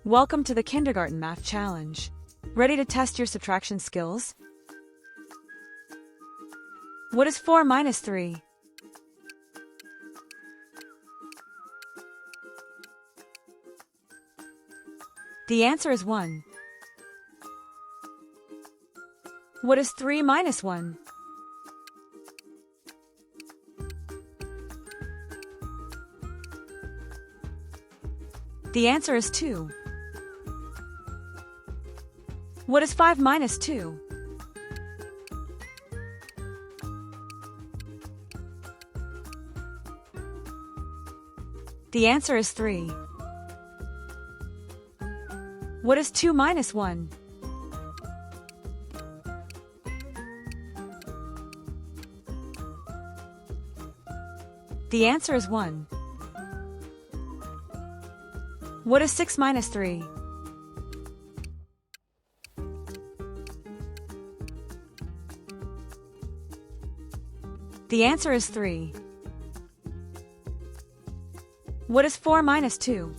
Welcome to the Kindergarten Math Challenge. Ready to test your subtraction skills? What is 4 minus 3? The answer is 1. What is 3 minus 1? The answer is 2. What is 5 minus 2? The answer is 3. What is 2 minus 1? The answer is 1. What is 6 minus 3? The answer is 3. What is 4 minus 2?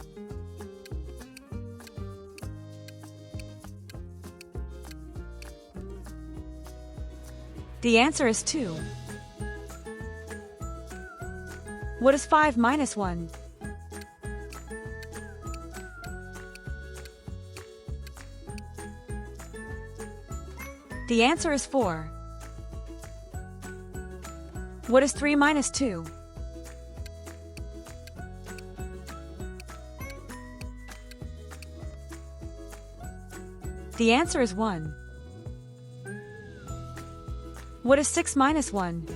The answer is 2. What is 5 minus 1? The answer is 4. What is 3 minus 2? The answer is 1. What is 6 minus 1?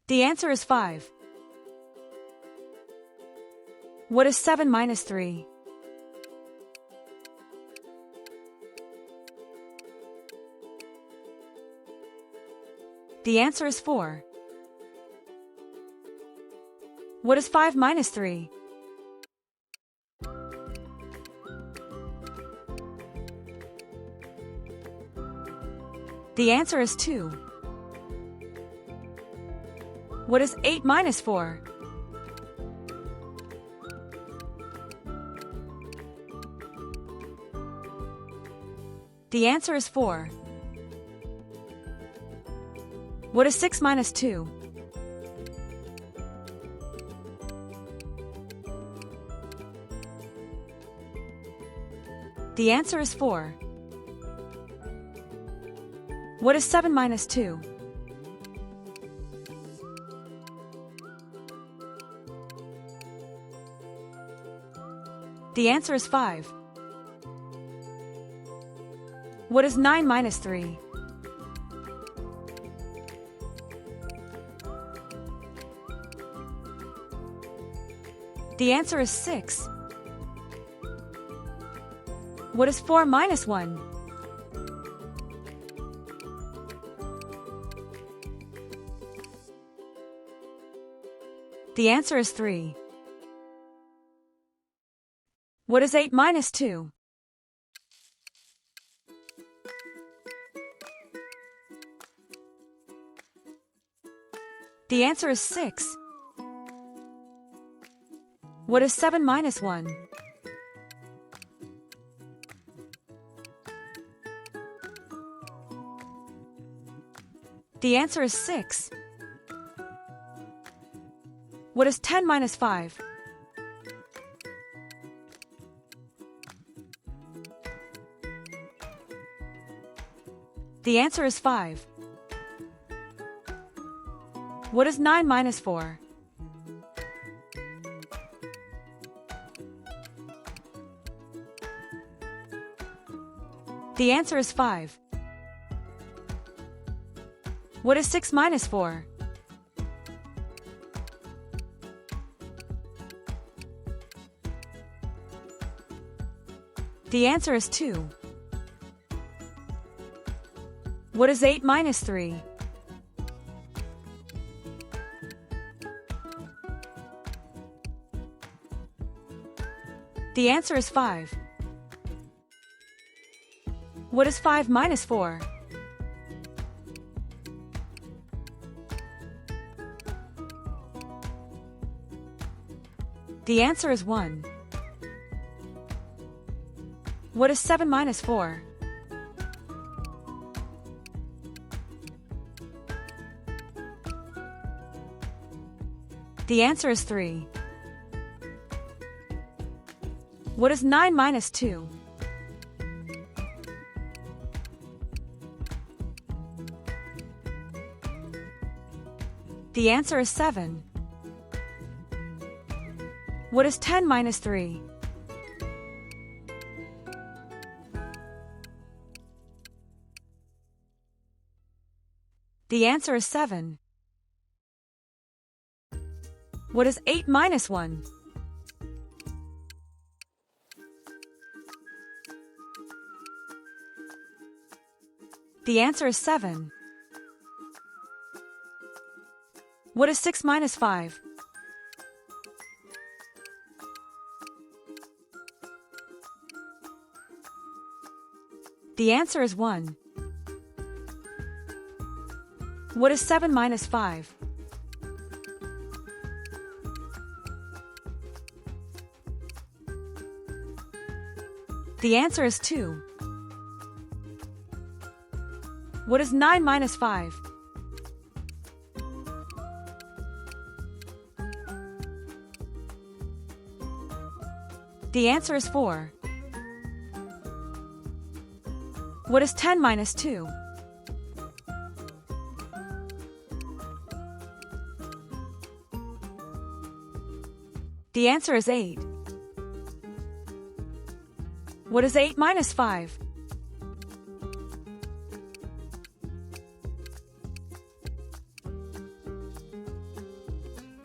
The answer is 5. What is 7 minus 3? The answer is 4. What is 5 minus 3? The answer is 2. What is 8 minus 4? The answer is 4. What is 6 minus 2? The answer is 4. What is 7 minus 2? The answer is 5. What is 9 minus 3? The answer is 6. What is 4 minus 1? The answer is 3. What is 8 minus 2? The answer is 6. What is 7 minus 1? The answer is 6. What is 10 minus 5? The answer is 5. What is 9 minus 4? The answer is 5. What is 6 minus 4? The answer is 2. What is 8 minus 3? The answer is 5. What is 5 minus 4? The answer is 1. What is 7 minus 4? The answer is 3. What is 9 minus 2? The answer is 7. What is 10 minus 3? The answer is 7. What is 8 minus 1? The answer is 7. What is 6 minus 5? The answer is 1. What is 7 minus 5? The answer is 2. What is 9 minus 5? The answer is 4. What is 10 minus 2? The answer is 8. What is 8 minus 5?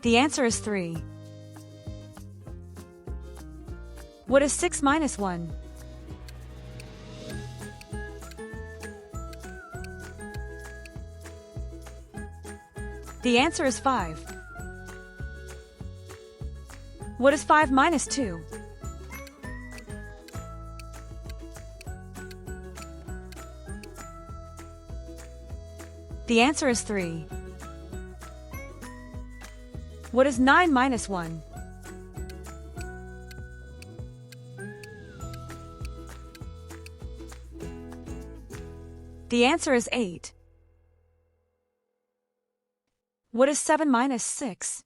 The answer is 3. What is 6 minus 1? The answer is 5. What is 5 minus 2? The answer is 3. What is 9 minus 1? The answer is 8. What is 7 minus 6?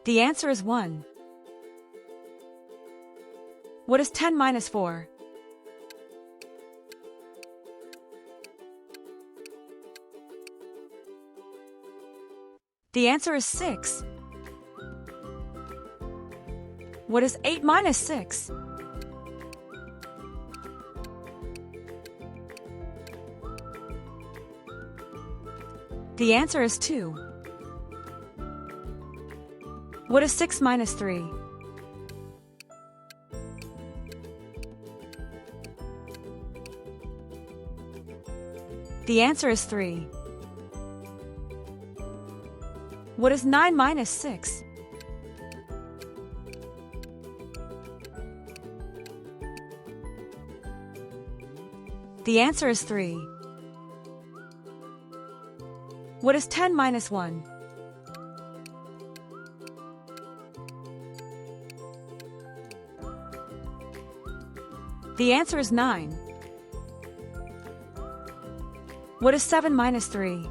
The answer is 1. What is 10 minus 4? The answer is 6. What is 8 minus 6? The answer is 2. What is 6 minus 3? The answer is 3. What is 9 minus 6? The answer is 3. What is 10 minus 1? The answer is 9. What is 7 minus 3?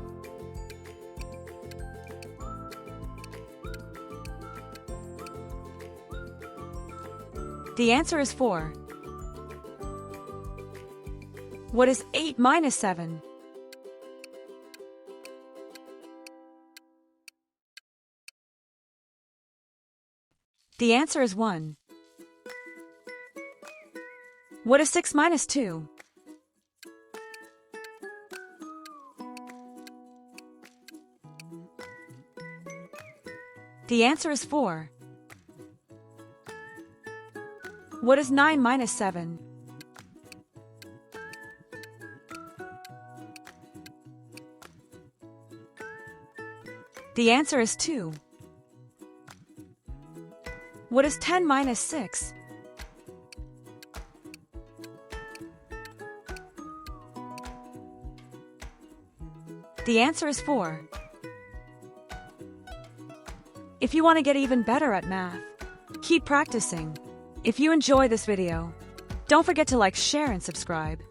The answer is 4. What is 8 minus 7? The answer is 1. What is 6 minus 2? The answer is 4. What is 9 minus 7? The answer is 2. What is 10 minus 6? The answer is 4. If you want to get even better at math, keep practicing. If you enjoy this video, don't forget to like, share, and subscribe.